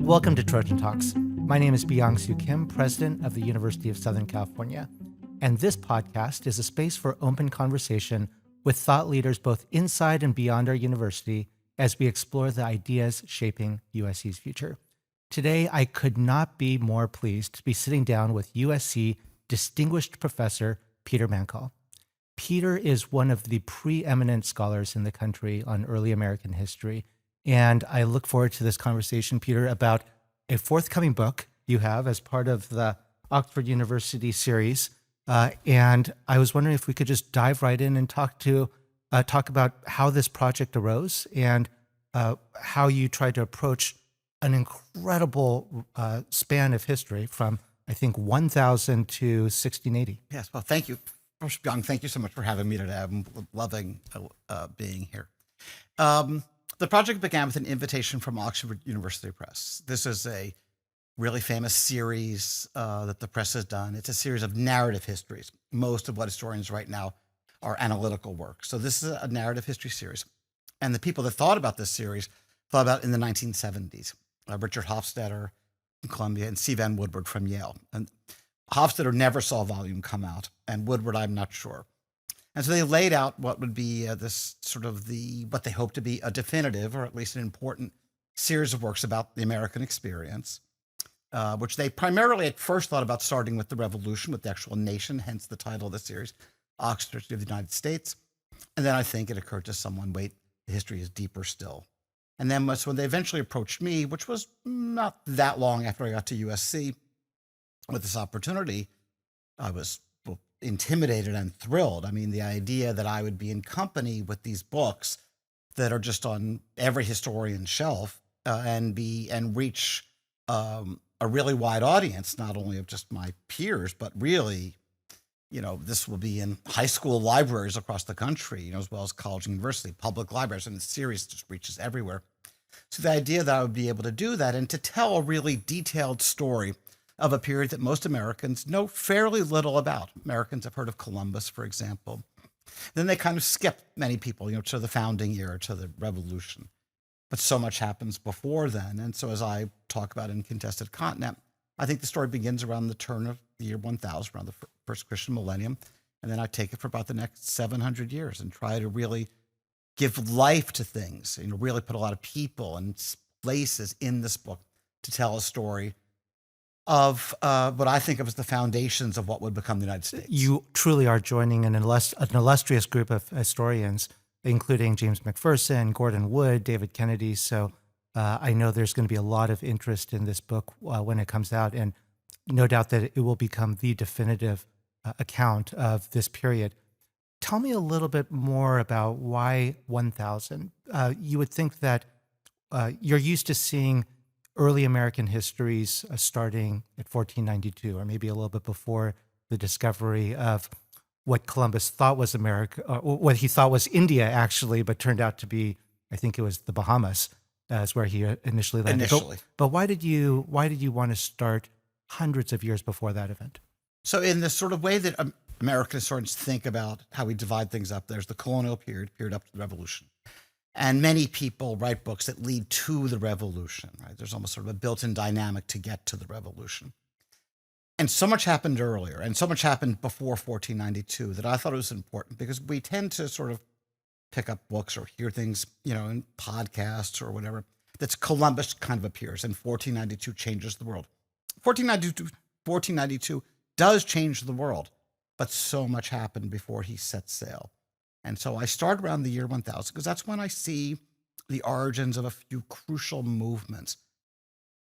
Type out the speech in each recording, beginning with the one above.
Welcome to Trojan Talks. My name is Beong-Soo Kim, president of the University of Southern California, and this podcast is a space for open conversation with thought leaders both inside and beyond our university as we explore the ideas shaping USC's future. Today, I could not be more pleased to be sitting down with USC Distinguished Professor Peter Mancall. Peter is one of the preeminent scholars in the country on early American history, and I look forward to this conversation, Peter, about a forthcoming book you have as part of the Oxford University series. And I was wondering if we could just dive right in and talk about how this project arose and how you tried to approach an incredible span of history from, I think, 1000 to 1680. Yes, well, thank you. First, Byung, thank you so much for having me today. I'm loving being here. The project began with an invitation from Oxford University Press. This is a really famous series that the press has done. It's a series of narrative histories. Most of what historians write now are analytical work. So this is a narrative history series. And the people that thought about this series thought about it in the 1970s. Richard Hofstadter from Columbia and C. Van Woodward from Yale. And Hofstadter never saw a volume come out, and Woodward, I'm not sure. And so they laid out what would be what they hope to be a definitive, or at least an important series of works about the American experience, which they primarily at first thought about starting with the Revolution, with the actual nation, hence the title of the series, Oxford History of the United States. And then I think it occurred to someone, wait, the history is deeper still. And then when they eventually approached me, which was not that long after I got to USC, with this opportunity, I was intimidated and thrilled. I mean, the idea that I would be in company with these books that are just on every historian's shelf and reach a really wide audience, not only of just my peers, but really, this will be in high school libraries across the country, as well as college and university, public libraries, and the series just reaches everywhere. So the idea that I would be able to do that and to tell a really detailed story of a period that most Americans know fairly little about. Americans have heard of Columbus, for example. Then they kind of skip, many people, to the founding era, to the Revolution. But so much happens before then. And so as I talk about in Contested Continent, I think the story begins around the turn of the year 1000, around the first Christian millennium. And then I take it for about the next 700 years and try to really give life to things, really put a lot of people and places in this book to tell a story of what I think of as the foundations of what would become the United States. You truly are joining an illustrious group of historians, including James McPherson, Gordon Wood, David Kennedy. So I know there's going to be a lot of interest in this book when it comes out, and no doubt that it will become the definitive account of this period. Tell me a little bit more about why 1000. You would think that you're used to seeing early American histories starting at 1492, or maybe a little bit before the discovery of what Columbus thought was America, or what he thought was India, actually, but turned out to be, I think it was the Bahamas, is where he initially landed. But why did you want to start hundreds of years before that event? So in the sort of way that American historians think about how we divide things up, there's the colonial period up to the Revolution. And many people write books that lead to the Revolution, right? There's almost sort of a built-in dynamic to get to the Revolution. And so much happened earlier, and so much happened before 1492 that I thought it was important, because we tend to sort of pick up books or hear things, in podcasts or whatever, that's Columbus kind of appears, and 1492 changes the world. 1492 does change the world, but so much happened before he set sail. And so I start around the year 1000 because that's when I see the origins of a few crucial movements.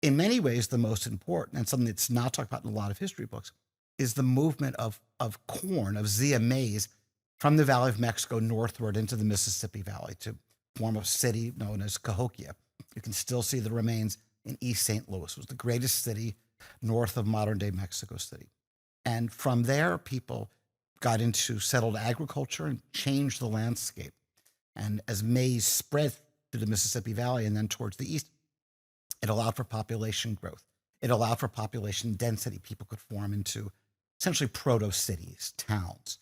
In many ways, the most important, and something that's not talked about in a lot of history books, is the movement of corn, of Zea maize, from the Valley of Mexico northward into the Mississippi Valley to form a city known as Cahokia. You can still see the remains in East St. Louis. It was the greatest city north of modern-day Mexico City. And from there, people got into settled agriculture and changed the landscape. And as maize spread through the Mississippi Valley and then towards the east, it allowed for population growth. It allowed for population density. People could form into essentially proto-cities, towns.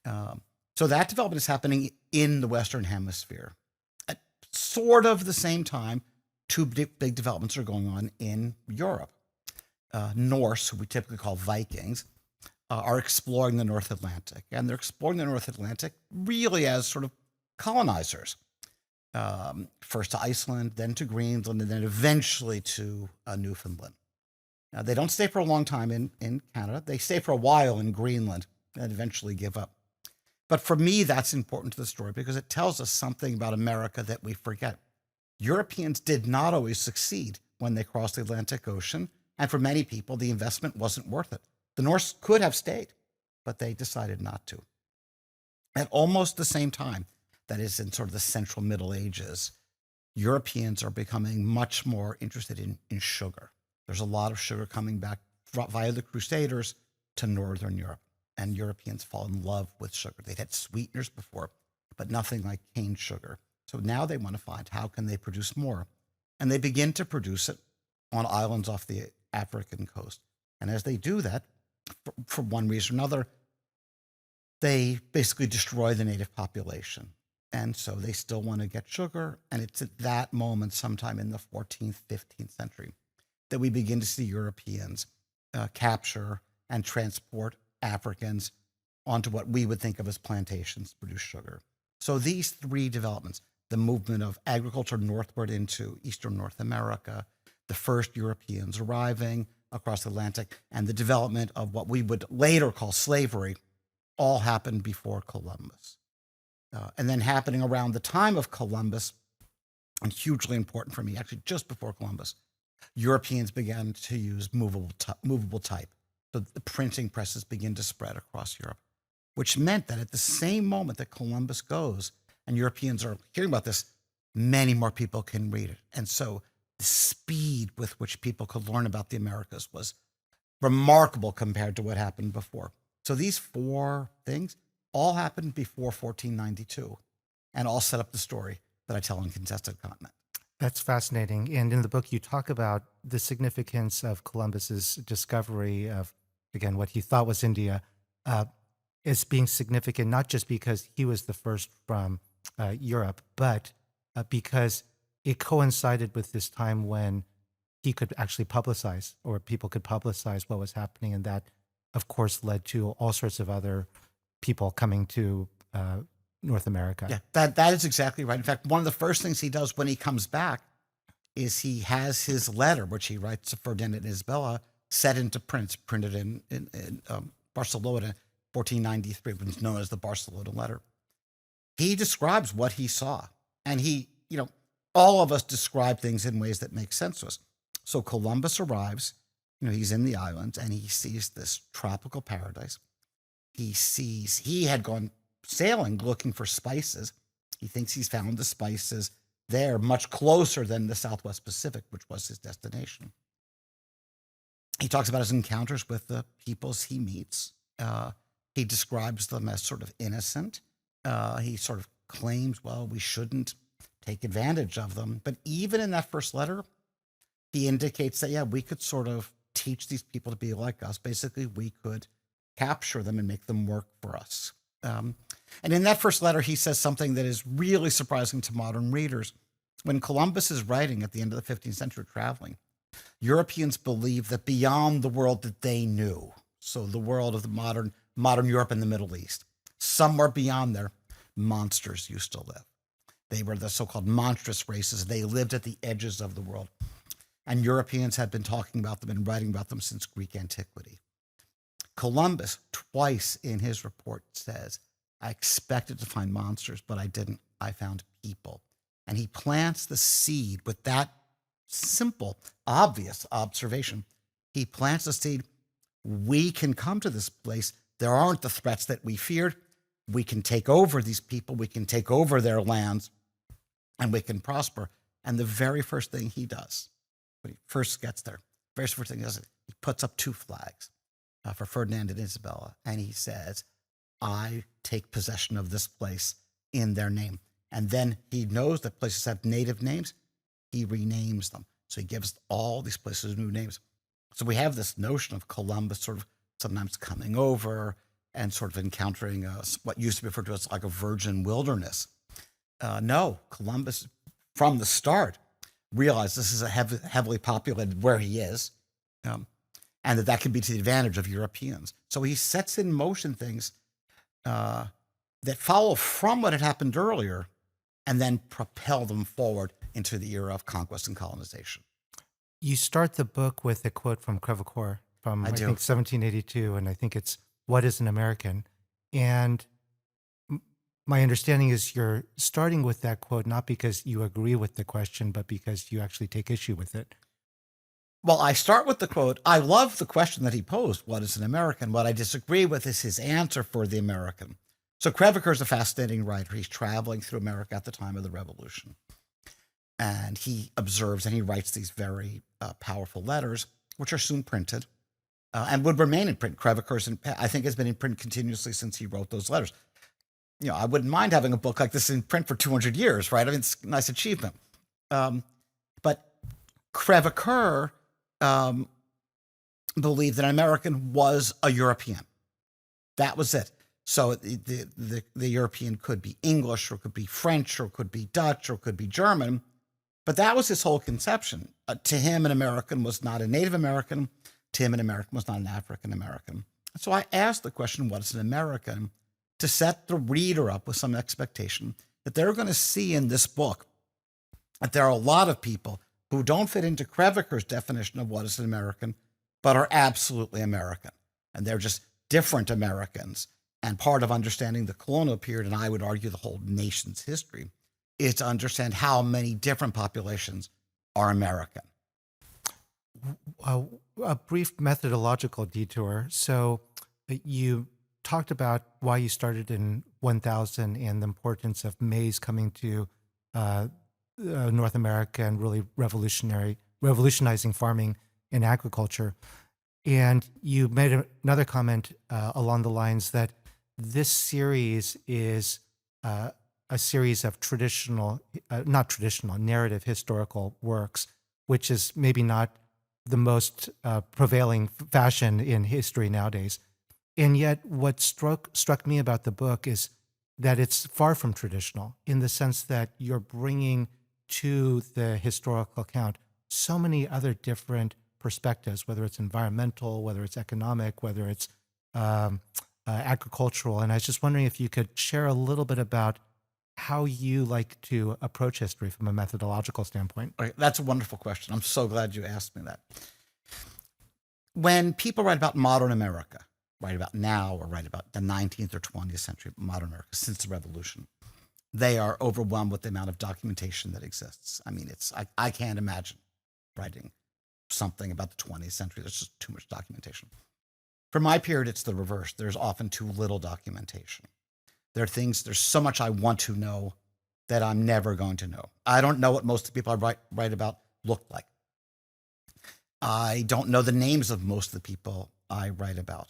So that development is happening in the Western Hemisphere. At sort of the same time, two big developments are going on in Europe. Norse, who we typically call Vikings, are exploring the North Atlantic. And they're exploring the North Atlantic really as sort of colonizers. First to Iceland, then to Greenland, and then eventually to Newfoundland. They don't stay for a long time in Canada. They stay for a while in Greenland and eventually give up. But for me, that's important to the story because it tells us something about America that we forget. Europeans did not always succeed when they crossed the Atlantic Ocean, and for many people, the investment wasn't worth it. The Norse could have stayed, but they decided not to. At almost the same time, that is in sort of the central Middle Ages, Europeans are becoming much more interested in sugar. There's a lot of sugar coming back via the Crusaders to Northern Europe, and Europeans fall in love with sugar. They'd had sweeteners before, but nothing like cane sugar. So now they want to find how can they produce more, and they begin to produce it on islands off the African coast. And as they do that, for one reason or another, they basically destroy the native population. And so they still want to get sugar. And it's at that moment, sometime in the 14th, 15th century, that we begin to see Europeans capture and transport Africans onto what we would think of as plantations to produce sugar. So these three developments, the movement of agriculture northward into eastern North America, the first Europeans arriving across the Atlantic, and the development of what we would later call slavery, all happened before Columbus. And then happening around the time of Columbus, and hugely important for me, actually just before Columbus, Europeans began to use movable type. So the printing presses begin to spread across Europe, which meant that at the same moment that Columbus goes and Europeans are hearing about this, many more people can read it. And so the speed with which people could learn about the Americas was remarkable compared to what happened before. So these four things all happened before 1492 and all set up the story that I tell on Contested Continent. That's fascinating. And in the book, you talk about the significance of Columbus's discovery of, again, what he thought was India, as being significant, not just because he was the first from Europe, but because it coincided with this time when he could actually publicize, or people could publicize what was happening. And that, of course, led to all sorts of other people coming to North America. Yeah, that is exactly right. In fact, one of the first things he does when he comes back is he has his letter, which he writes to Ferdinand and Isabella, set into print. It's printed in Barcelona, 1493, which is known as the Barcelona letter. He describes what he saw, and all of us describe things in ways that make sense to us. So Columbus arrives, he's in the islands, and he sees this tropical paradise. He had gone sailing looking for spices. He thinks he's found the spices there much closer than the Southwest Pacific, which was his destination. He talks about his encounters with the peoples he meets. He describes them as sort of innocent. He sort of claims, well, we shouldn't take advantage of them. But even in that first letter, he indicates that, yeah, we could sort of teach these people to be like us. Basically, we could capture them and make them work for us. And in that first letter, he says something that is really surprising to modern readers. When Columbus is writing at the end of the 15th century, traveling, Europeans believed that beyond the world that they knew, so the world of the modern Europe and the Middle East, somewhere beyond there, monsters used to live. They were the so-called monstrous races. They lived at the edges of the world. And Europeans had been talking about them and writing about them since Greek antiquity. Columbus, twice in his report, says, I expected to find monsters, but I didn't. I found people. And he plants the seed with that simple, obvious observation. He plants the seed. We can come to this place. There aren't the threats that we feared. We can take over these people. We can take over their lands, and we can prosper. And the very first thing he does, when he first gets there, very first thing he does, he puts up two flags for Ferdinand and Isabella. And he says, I take possession of this place in their name. And then he knows that places have native names. He renames them. So he gives all these places new names. So we have this notion of Columbus sort of sometimes coming over and sort of encountering what used to be referred to as like a virgin wilderness. No, Columbus, from the start, realize this is a heavily populated where he is, um, and that can be to the advantage of Europeans. So he sets in motion things that follow from what had happened earlier and then propel them forward into the era of conquest and colonization. You start the book with a quote from Crevecoeur from, I I do. think, 1782, and I think it's "What is an American?" And my understanding is you're starting with that quote not because you agree with the question, but because you actually take issue with it. Well, I start with the quote. I love the question that he posed, what is an American? What I disagree with is his answer for the American. So Crevecoeur is a fascinating writer. He's traveling through America at the time of the Revolution. And he observes and he writes these very powerful letters, which are soon printed and would remain in print. Crevecoeur, I think, has been in print continuously since he wrote those letters. You know, I wouldn't mind having a book like this in print for 200 years, right? I mean, it's a nice achievement. But Crevecoeur believed that an American was a European. That was it. So the European could be English, or could be French, or could be Dutch, or could be German. But that was his whole conception. To him, an American was not a Native American. To him, an American was not an African American. So I asked the question, what is an American? To set the reader up with some expectation that they're going to see in this book that there are a lot of people who don't fit into Crevecoeur's definition of what is an American, but are absolutely American. And they're just different Americans. And part of understanding the colonial period, and I would argue the whole nation's history, is to understand how many different populations are American. A brief methodological detour. So you talked about why you started in 1000 and the importance of maize coming to North America and really revolutionizing farming and agriculture. And you made another comment along the lines that this series is a series of narrative historical works, which is maybe not the most prevailing fashion in history nowadays. And yet what struck me about the book is that it's far from traditional in the sense that you're bringing to the historical account so many other different perspectives, whether it's environmental, whether it's economic, whether it's agricultural. And I was just wondering if you could share a little bit about how you like to approach history from a methodological standpoint. Okay, that's a wonderful question. I'm so glad you asked me that. When people write about modern America, write about now or write about the 19th or 20th century modern America since the Revolution, they are overwhelmed with the amount of documentation that exists. I mean, I can't imagine writing something about the 20th century. There's just too much documentation. For my period, it's the reverse. There's often too little documentation. There's so much I want to know that I'm never going to know. I don't know what most of the people I write about look like. I don't know the names of most of the people I write about.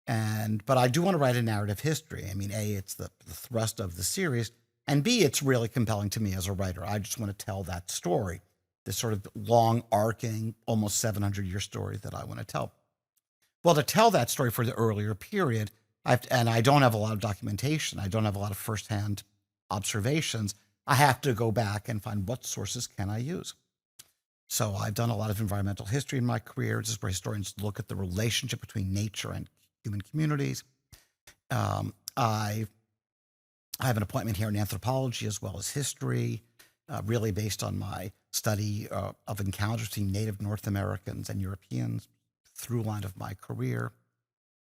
But I do want to write a narrative history. I mean, A, it's the thrust of the series, and B, it's really compelling to me as a writer. I just want to tell that story, this sort of long arcing, almost 700-year story that I want to tell. Well, to tell that story for the earlier period, and I don't have a lot of documentation, I don't have a lot of firsthand observations, I have to go back and find what sources can I use. So I've done a lot of environmental history in my career. This is where historians look at the relationship between nature and human communities. I have an appointment here in anthropology as well as history, really based on my study of encounters between Native North Americans and Europeans, through line of my career.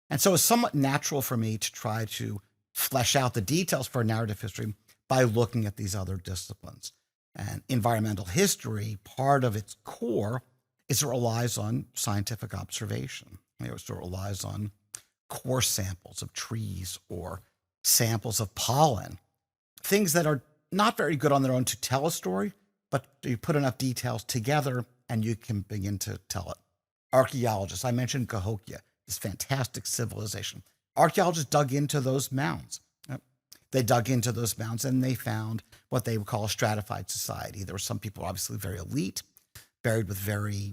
And so it's somewhat natural for me to try to flesh out the details for narrative history by looking at these other disciplines. And environmental history, part of its core is it relies on scientific observation. It relies on core samples of trees or samples of pollen, things that are not very good on their own to tell a story, but you put enough details together and you can begin to tell it. Archaeologists, I mentioned Cahokia, this fantastic civilization. Archaeologists dug into those mounds. They dug into those mounds and they found what they would call a stratified society. There were some people obviously very elite, buried with very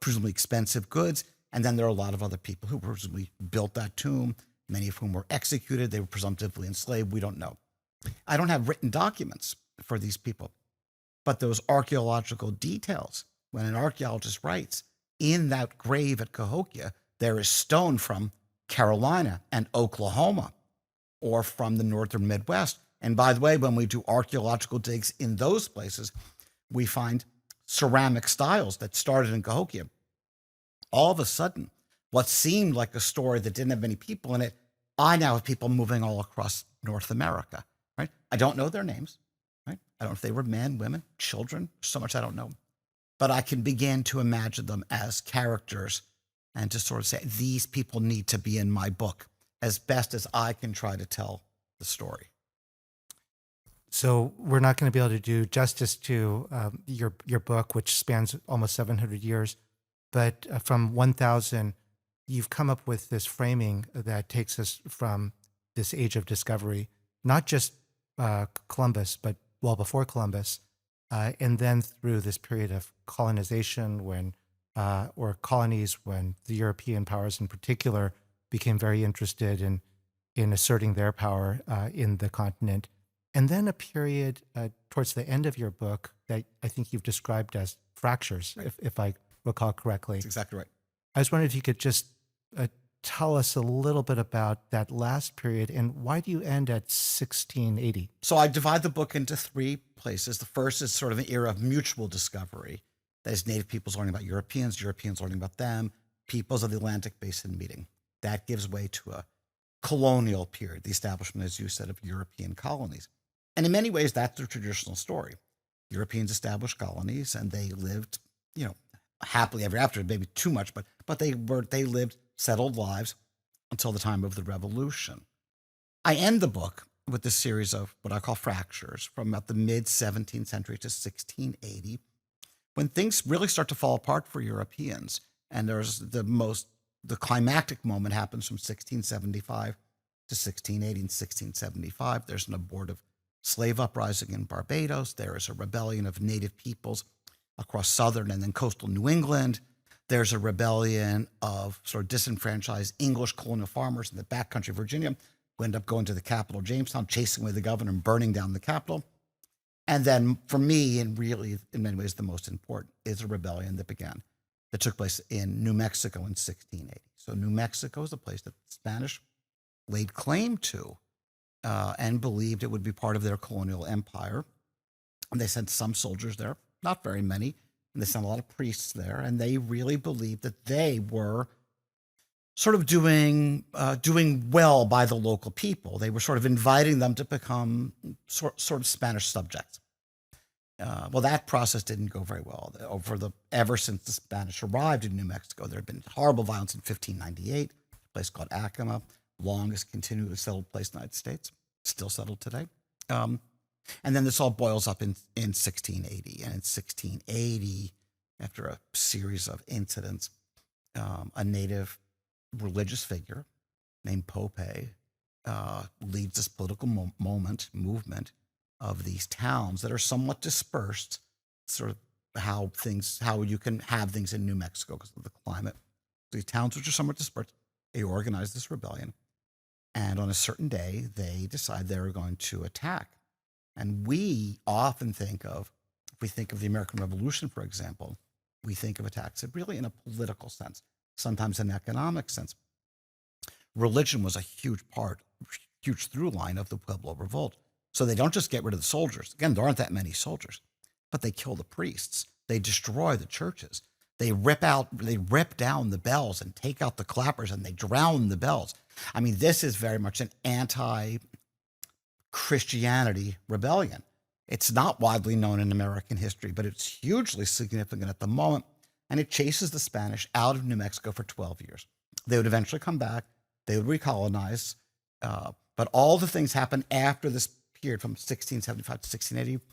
presumably expensive goods. And then there are a lot of other people who presumably built that tomb, many of whom were executed. They were presumptively enslaved. We don't know. I don't have written documents for these people. But those archaeological details, when an archaeologist writes, in that grave at Cahokia, there is stone from Carolina and Oklahoma or from the northern Midwest. And by the way, when we do archaeological digs in those places, we find ceramic styles that started in Cahokia. All of a sudden, what seemed like a story that didn't have many people in it, I now have people moving all across North America, right? I don't know their names, right? I don't know if they were men, women, children, so much I don't know. But I can begin to imagine them as characters and to sort of say, these people need to be in my book as best as I can try to tell the story. So we're not going to be able to do justice to your book, which spans almost 700 years. But from 1000, you've come up with this framing that takes us from this age of discovery, not just Columbus, but well before Columbus, and then through this period of colonization or colonies when the European powers in particular became very interested in asserting their power in the continent. And then a period towards the end of your book that I think you've described as fractures, Right. if I recall correctly. That's exactly right. I was wondering if you could just tell us a little bit about that last period and why do you end at 1680? So I divide the book into three places. The first is sort of an era of mutual discovery. That is native peoples learning about Europeans, Europeans learning about them, peoples of the Atlantic Basin meeting. That gives way to a colonial period, the establishment, as you said, of European colonies. And in many ways, that's the traditional story. Europeans established colonies and they lived, happily ever after, maybe too much, but they lived settled lives until the time of the Revolution. I end the book with this series of what I call fractures from about the mid 17th century to 1680, when things really start to fall apart for Europeans. And there's the climactic moment happens from 1675 to 1680. In 1675, there's an abortive slave uprising in Barbados. There is a rebellion of native peoples across southern and then coastal New England. There's a rebellion of sort of disenfranchised English colonial farmers in the backcountry of Virginia who end up going to the capital, Jamestown, chasing away the governor and burning down the capital. And then for me, and really in many ways the most important, is a rebellion that took place in New Mexico in 1680. So New Mexico is a place that the Spanish laid claim to and believed it would be part of their colonial empire. And they sent some soldiers there, not very many, and they sent a lot of priests there, and they really believed that they were sort of doing well by the local people. They were sort of inviting them to become sort of Spanish subjects. Well, that process didn't go very well. Ever since the Spanish arrived in New Mexico, there had been horrible violence in 1598, a place called Acoma, longest continually settled place in the United States, still settled today. And then this all boils up in 1680. And in 1680, after a series of incidents, a native religious figure named Pope leads this political movement of these towns that are somewhat dispersed, sort of how you can have things in New Mexico because of the climate. These towns which are somewhat dispersed, they organize this rebellion. And on a certain day, they decide they're going to attack. And we often if we think of the American Revolution, for example, we think of attacks really in a political sense, sometimes an economic sense. Religion was a huge through line of the Pueblo Revolt. So they don't just get rid of the soldiers. Again, there aren't that many soldiers, but they kill the priests. They destroy the churches. They rip down the bells and take out the clappers and they drown the bells. I mean, this is very much an anti-Christianity rebellion. It's not widely known in American history, but it's hugely significant at the moment. And it chases the Spanish out of New Mexico for 12 years. They would eventually come back. They would recolonize. But all the things happen after this period from 1675 to 1680.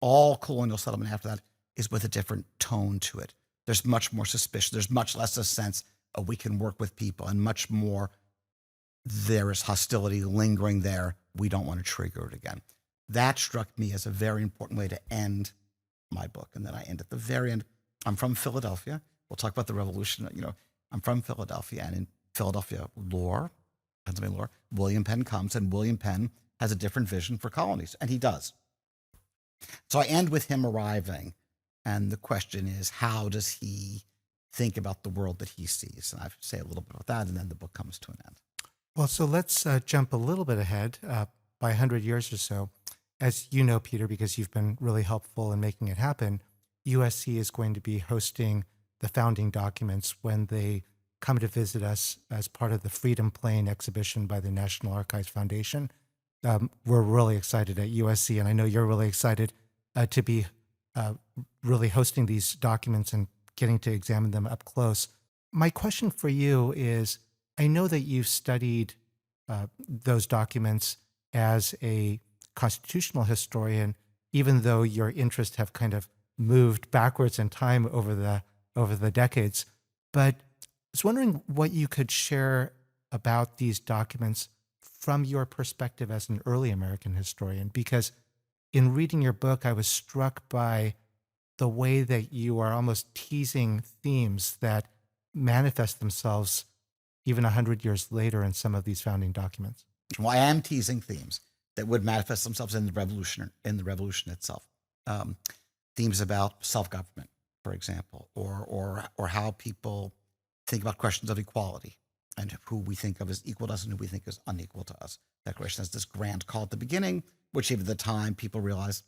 All colonial settlement after that is with a different tone to it. There's much more suspicion. There's much less a sense of we can work with people and much more there is hostility lingering there. We don't want to trigger it again. That struck me as a very important way to end my book. And then I end at the very end. I'm from Philadelphia. We'll talk about the revolution. I'm from Philadelphia, and in Philadelphia Pennsylvania lore, William Penn comes, and William Penn has a different vision for colonies, and he does. So I end with him arriving, and the question is, how does he think about the world that he sees? And I say a little bit about that, and then the book comes to an end. Well, so let's jump a little bit ahead by 100 years or so. As you know, Peter, because you've been really helpful in making it happen, USC is going to be hosting the founding documents when they come to visit us as part of the Freedom Plane exhibition by the National Archives Foundation. We're really excited at USC, and I know you're really excited to be really hosting these documents and getting to examine them up close. My question for you is, I know that you've studied those documents as a constitutional historian, even though your interests have kind of moved backwards in time over the decades. But I was wondering what you could share about these documents from your perspective as an early American historian, because in reading your book, I was struck by the way that you are almost teasing themes that manifest themselves even 100 years later in some of these founding documents. Well, I am teasing themes that would manifest themselves in the revolution itself. Themes about self-government, for example, or how people think about questions of equality and who we think of as equal to us and who we think is unequal to us. That question has this grand call at the beginning, which even at the time people realized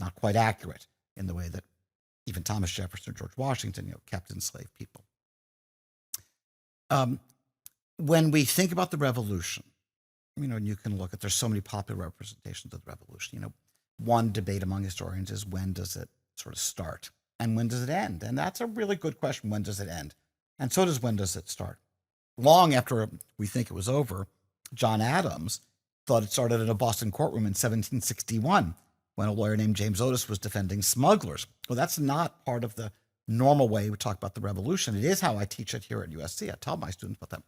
not quite accurate in the way that even Thomas Jefferson or George Washington, kept enslaved people. When we think about the revolution, and you can look at, there's so many popular representations of the revolution. One debate among historians is, when does it sort of start and when does it end? And that's a really good question. When does it end? And so does, when does it start? Long after we think it was over, John Adams thought it started in a Boston courtroom in 1761 when a lawyer named James Otis was defending smugglers. Well, that's not part of the normal way we talk about the revolution. It is how I teach it here at USC. I tell my students about that.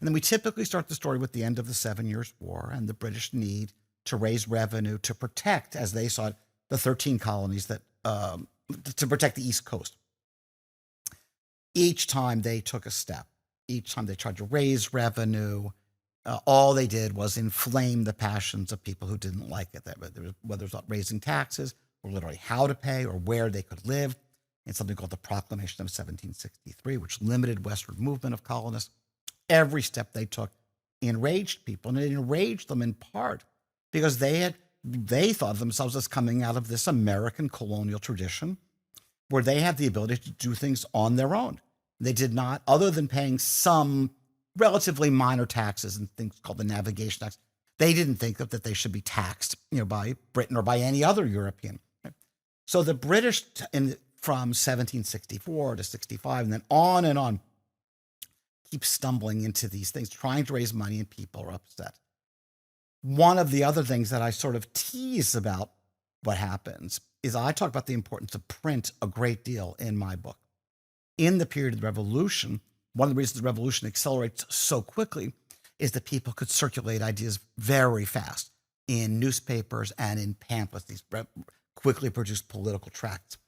And then we typically start the story with the end of the 7 Years' War and the British need to raise revenue to protect, as they saw it, the 13 colonies that to protect the East Coast. Each time they took a step, each time they tried to raise revenue, all they did was inflame the passions of people who didn't like it. Whether it was about raising taxes, or literally how to pay, or where they could live, in something called the Proclamation of 1763, which limited westward movement of colonists. Every step they took enraged people, and it enraged them in part because they thought of themselves as coming out of this American colonial tradition where they had the ability to do things on their own. They did not, other than paying some relatively minor taxes and things called the navigation tax, they didn't think that they should be taxed, by Britain or by any other European. So the British, from 1764 to 65 and then on, keep stumbling into these things, trying to raise money, and people are upset. One of the other things that I sort of tease about what happens is I talk about the importance of print a great deal in my book. In the period of the Revolution, one of the reasons the Revolution accelerates so quickly is that people could circulate ideas very fast in newspapers and in pamphlets, these quickly produced political tracts.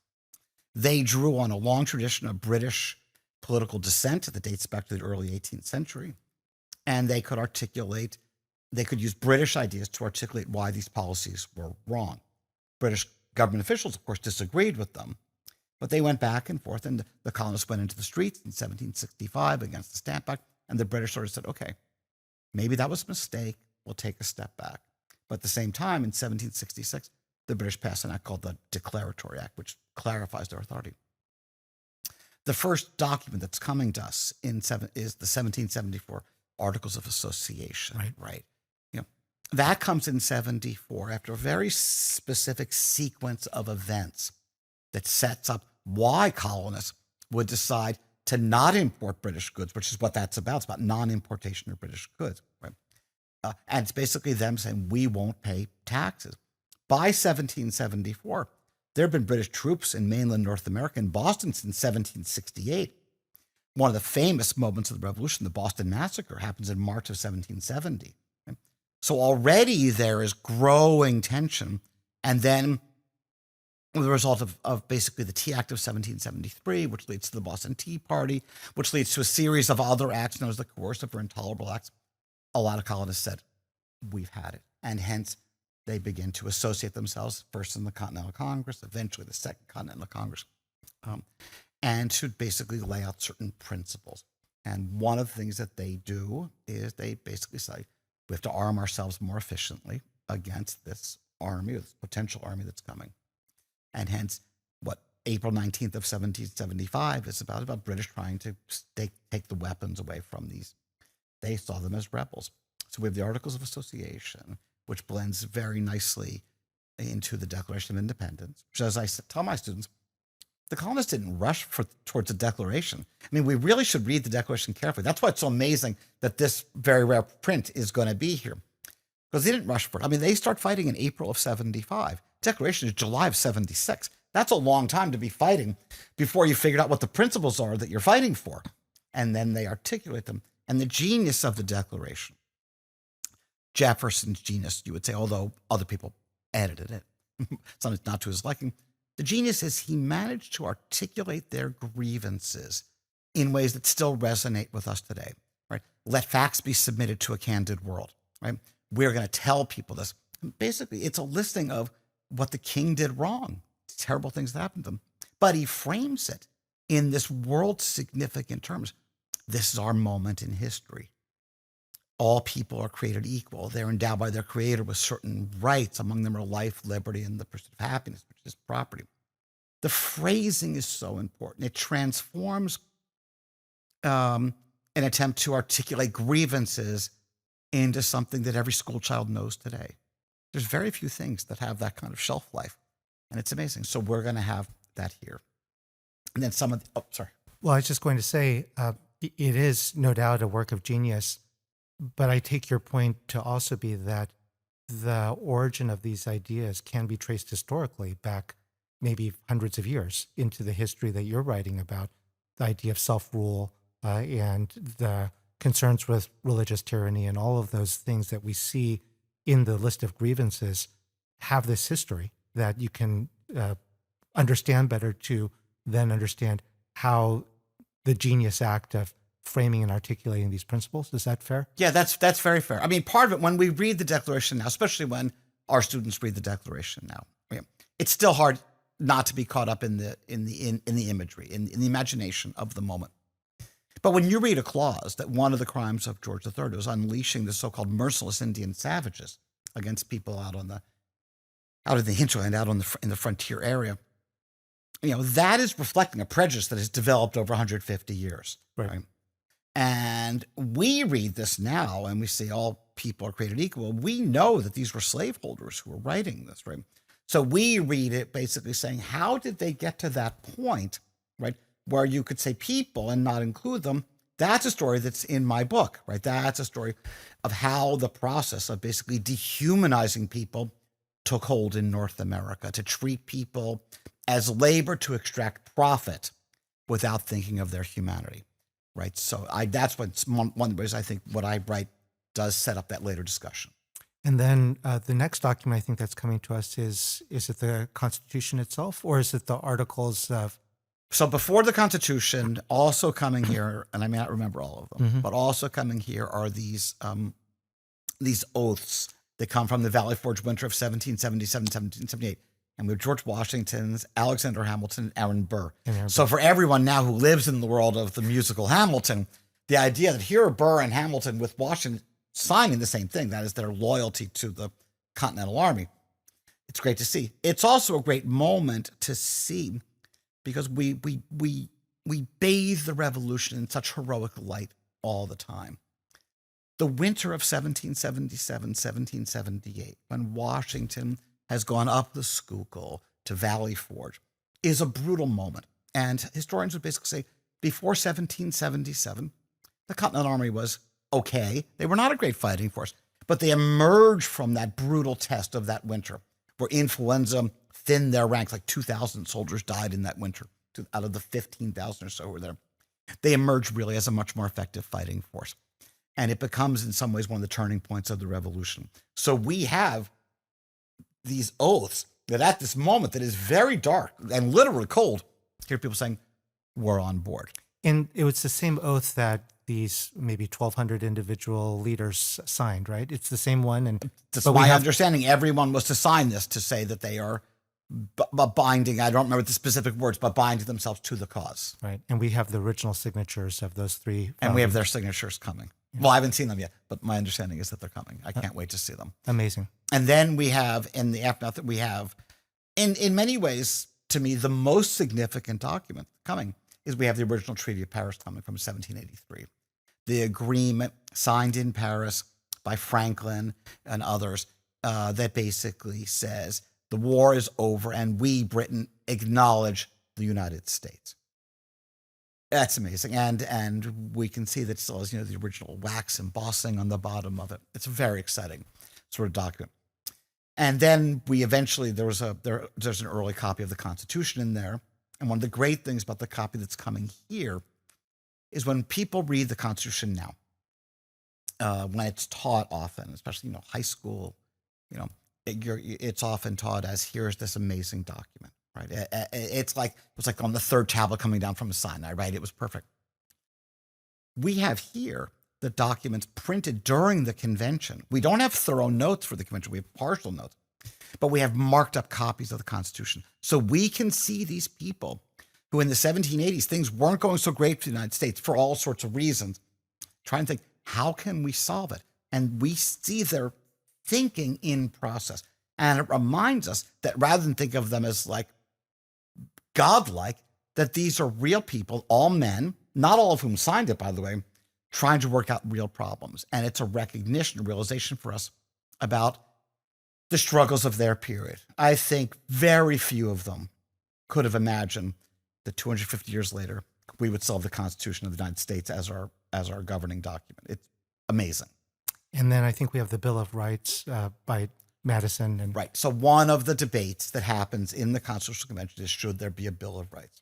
They drew on a long tradition of British political dissent that dates back to the early 18th century, and they could use British ideas to articulate why these policies were wrong. British government officials, of course, disagreed with them, but they went back and forth, and the colonists went into the streets in 1765 against the Stamp Act, and the British sort of said, okay, maybe that was a mistake, we'll take a step back. But at the same time, in 1766, the British passed an act called the Declaratory Act, which clarifies their authority. The first document that's coming to us is the 1774 Articles of Association. Right. That comes in 74 after a very specific sequence of events that sets up why colonists would decide to not import British goods, which is what that's about. It's about non-importation of British goods. Right? And it's basically them saying, we won't pay taxes. By 1774, there have been British troops in mainland North America, in Boston, since 1768. One of the famous moments of the Revolution, the Boston Massacre, happens in March of 1770. Right? So already there is growing tension. And then the result of basically the Tea Act of 1773, which leads to the Boston Tea Party, which leads to a series of other acts known as the coercive or intolerable acts, a lot of colonists said, we've had it. And hence, they begin to associate themselves first in the Continental Congress, eventually the Second Continental Congress, and to basically lay out certain principles. And one of the things that they do is they basically say, we have to arm ourselves more efficiently against this army, or this potential army that's coming. And hence, what April 19th of 1775 is about British trying to take the weapons away from these. They saw them as rebels. So we have the Articles of Association, which blends very nicely into the Declaration of Independence, which, as I tell my students, the colonists didn't rush towards the Declaration. I mean, we really should read the Declaration carefully. That's why it's so amazing that this very rare print is going to be here, because they didn't rush for it. I mean, they start fighting in April of 75. Declaration is July of 76. That's a long time to be fighting before you figured out what the principles are that you're fighting for. And then they articulate them. And the genius of the Declaration, Jefferson's genius, you would say, although other people edited it, sometimes not to his liking, the genius is he managed to articulate their grievances in ways that still resonate with us today, right? Let facts be submitted to a candid world, right? We're going to tell people this. Basically, it's a listing of what the king did wrong, terrible things that happened to them. But he frames it in this world significant terms. This is our moment in history. All people are created equal. They're endowed by their creator with certain rights. Among them are life, liberty, and the pursuit of happiness, which is property. The phrasing is so important. It transforms an attempt to articulate grievances into something that every school child knows today. There's very few things that have that kind of shelf life, and it's amazing. So we're going to have that here. And then some of the, Well, I was just going to say, it is no doubt a work of genius, but I take your point to also be that the origin of these ideas can be traced historically back maybe hundreds of years into the history that you're writing about, the idea of self-rule and the concerns with religious tyranny and all of those things that we see in the list of grievances have this history that you can understand better to then understand how the genius act of framing and articulating these principles. Is that fair? Yeah, that's very fair. I mean, part of it, when we read the Declaration now, especially when our students read the Declaration now, it's still hard not to be caught up in the imagery, in the imagination of the moment. But when you read a clause that one of the crimes of George III was unleashing the so-called merciless Indian savages against people out in the hinterland, in the frontier area, that is reflecting a prejudice that has developed over 150 years. Right? And we read this now and we say all people are created equal. We know that these were slaveholders who were writing this, right? So we read it basically saying, how did they get to that point, right, where you could say people and not include them? That's a story that's in my book, right? That's a story of how the process of basically dehumanizing people took hold in North America, to treat people as labor to extract profit without thinking of their humanity, right? So that's one of the ways I think what I write does set up that later discussion. And then the next document I think that's coming to us is it the Constitution itself, or is it the Articles of... So before the Constitution, also coming here, and I may not remember all of them, but also coming here are these oaths that come from the Valley Forge winter of 1777, 1778. And we have George Washington's, Alexander Hamilton, and Aaron Burr. So for everyone now who lives in the world of the musical Hamilton, the idea that here are Burr and Hamilton with Washington signing the same thing, that is their loyalty to the Continental Army. It's great to see. It's also a great moment to see because we bathe the revolution in such heroic light all the time. The winter of 1777, 1778, when Washington has gone up the Schuylkill to Valley Forge, is a brutal moment. And historians would basically say, before 1777, the Continental Army was okay. They were not a great fighting force, but they emerged from that brutal test of that winter, where influenza thinned their ranks. Like 2,000 soldiers died in that winter out of the 15,000 or so who were there. They emerged really as a much more effective fighting force. And it becomes, in some ways, one of the turning points of the revolution. So we have these oaths that at this moment that is very dark and literally cold, hear people saying, we're on board. And it was the same oath that these maybe 1,200 individual leaders signed, right? It's the same one. And That's but we my have, understanding. Everyone was to sign this to say that they are binding, I don't remember the specific words, but binding themselves to the cause. right. And we have the original signatures of those three. And we have founding- their signatures coming. Well, I haven't seen them yet, but my understanding is that they're coming. I can't wait to see them. Amazing. And then we have, in the aftermath, that we have, in many ways, to me, the most significant document coming is we have the original Treaty of Paris coming from 1783. The agreement signed in Paris by Franklin and others that basically says the war is over and we, Britain, acknowledge the United States. That's amazing. And we can see that it still has, the original wax embossing on the bottom of it. It's a very exciting sort of document. And then we eventually, there's an early copy of the Constitution in there. And one of the great things about the copy that's coming here is when people read the Constitution now, when it's taught often, especially, high school, it's often taught as, here's this amazing document, right? It was like on the third tablet coming down from Sinai, right? It was perfect. We have here the documents printed during the convention. We don't have thorough notes for the convention. We have partial notes, but we have marked up copies of the Constitution. So we can see these people who in the 1780s, things weren't going so great for the United States for all sorts of reasons, trying to think, how can we solve it? And we see their thinking in process. And it reminds us that rather than think of them as like godlike, that these are real people, all men, not all of whom signed it, by the way, trying to work out real problems. And it's a recognition, a realization for us about the struggles of their period. I think very few of them could have imagined that 250 years later, we would still have the Constitution of the United States as our governing document. It's amazing. And then I think we have the Bill of Rights by Madison. And Right. So one of the debates that happens in the Constitutional Convention is, should there be a Bill of Rights?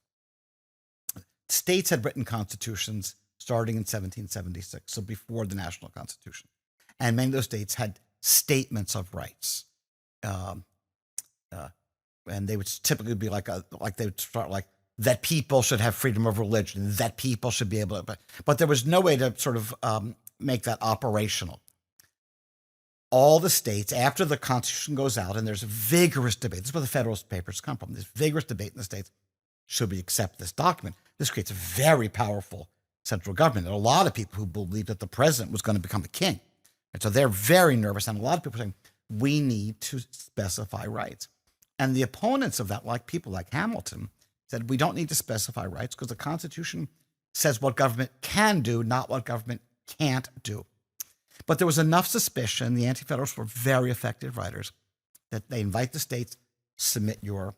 States had written constitutions starting in 1776, so before the national constitution. And many of those states had statements of rights. And they would typically be they would start like, that people should have freedom of religion, that people should be able to, but there was no way to sort of make that operational. All the states, after the Constitution goes out, and there's a vigorous debate, this is where the Federalist Papers come from, this vigorous debate in the states, should we accept this document? This creates a very powerful central government. There are a lot of people who believe that the president was going to become a king. And so they're very nervous, and a lot of people are saying, we need to specify rights. And the opponents of that, like people like Hamilton, said we don't need to specify rights because the Constitution says what government can do, not what government can't do. But there was enough suspicion, the Anti-Federalists were very effective writers, that they invite the states, submit your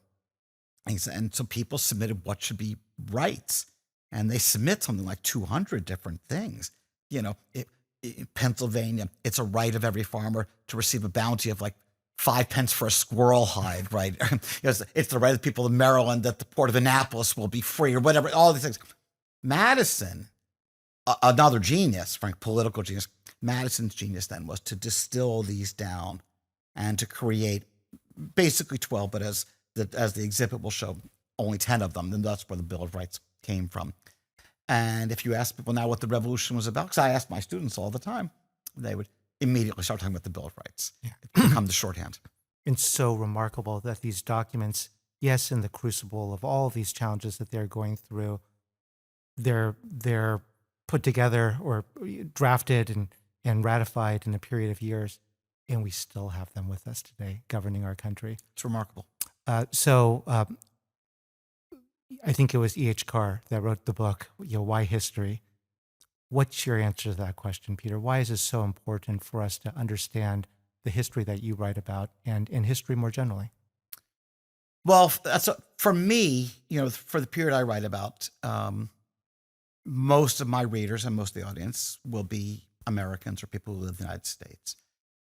things. And so people submitted what should be rights. And they submit something like 200 different things. In Pennsylvania, it's a right of every farmer to receive a bounty of like 5 pence for a squirrel hide, right? It's the right of the people of Maryland that the port of Annapolis will be free or whatever, all these things. Madison, another genius, frank political genius, Madison's genius then was to distill these down and to create basically 12, but as the exhibit will show, only 10 of them. Then that's where the Bill of Rights came from. And if you ask people now what the revolution was about, because I ask my students all the time, they would immediately start talking about the Bill of Rights. Yeah. It become the shorthand. It's so remarkable that these documents, yes, in the crucible of all these challenges that they're going through, they're put together or drafted and ratified in a period of years, and we still have them with us today, governing our country. It's remarkable. So I think it was E.H. Carr that wrote the book, Why History? What's your answer to that question, Peter? Why is it so important for us to understand the history that you write about and in history more generally? Well, for me, for the period I write about, most of my readers and most of the audience will be Americans or people who live in the United States.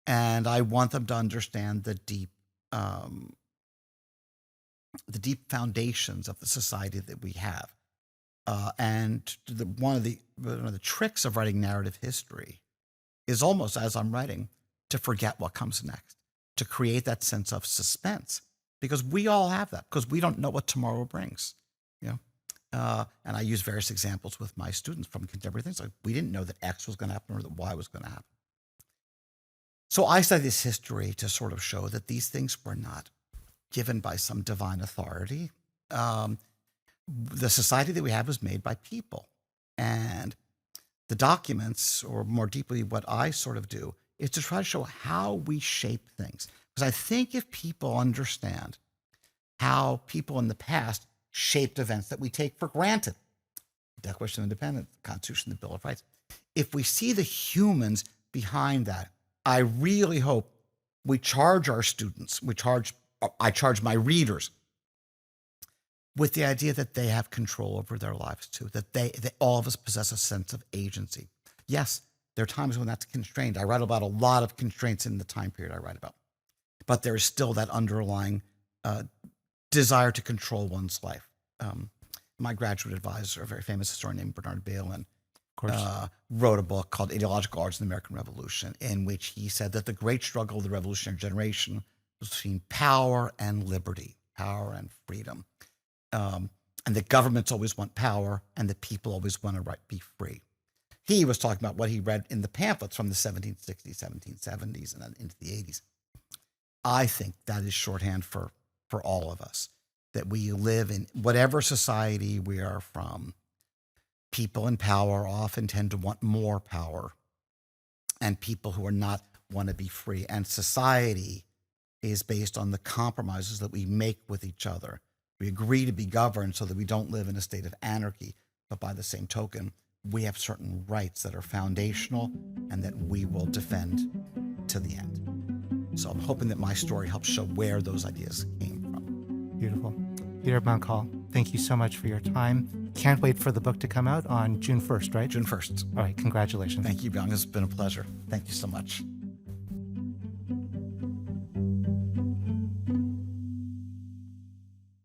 And I want them to understand the deep foundations of the society that we have. And one of the tricks of writing narrative history is almost, as I'm writing, to forget what comes next, to create that sense of suspense, because we all have that, because we don't know what tomorrow brings. And I use various examples with my students from contemporary things. Like, we didn't know that X was going to happen or that Y was going to happen. So I study this history to sort of show that these things were not given by some divine authority. The society that we have was made by people. And the documents, or more deeply what I sort of do, is to try to show how we shape things. Because I think if people understand how people in the past shaped events that we take for granted, the Declaration of Independence, the Constitution, the Bill of Rights, if we see the humans behind that, I really hope we charge our students, I charge my readers with the idea that they have control over their lives too, that all of us possess a sense of agency. Yes, there are times when that's constrained. I write about a lot of constraints in the time period I write about, but there is still that underlying desire to control one's life. My graduate advisor, a very famous historian named Bernard Bailyn, wrote a book called Ideological Origins of the American Revolution, in which he said that the great struggle of the revolutionary generation was between power and liberty, power and freedom. And that governments always want power and that people always want to be free. He was talking about what he read in the pamphlets from the 1760s, 1770s, and then into the 80s. I think that is shorthand for all of us, that we live in whatever society we are from. People in power often tend to want more power, and people who are not want to be free. And society is based on the compromises that we make with each other. We agree to be governed so that we don't live in a state of anarchy, but by the same token, we have certain rights that are foundational and that we will defend to the end. So I'm hoping that my story helps show where those ideas came from. Beautiful. Peter Mancall, thank you so much for your time. Can't wait for the book to come out on June 1st, right? June 1st. All right, congratulations. Thank you, Beong. It's been a pleasure. Thank you so much.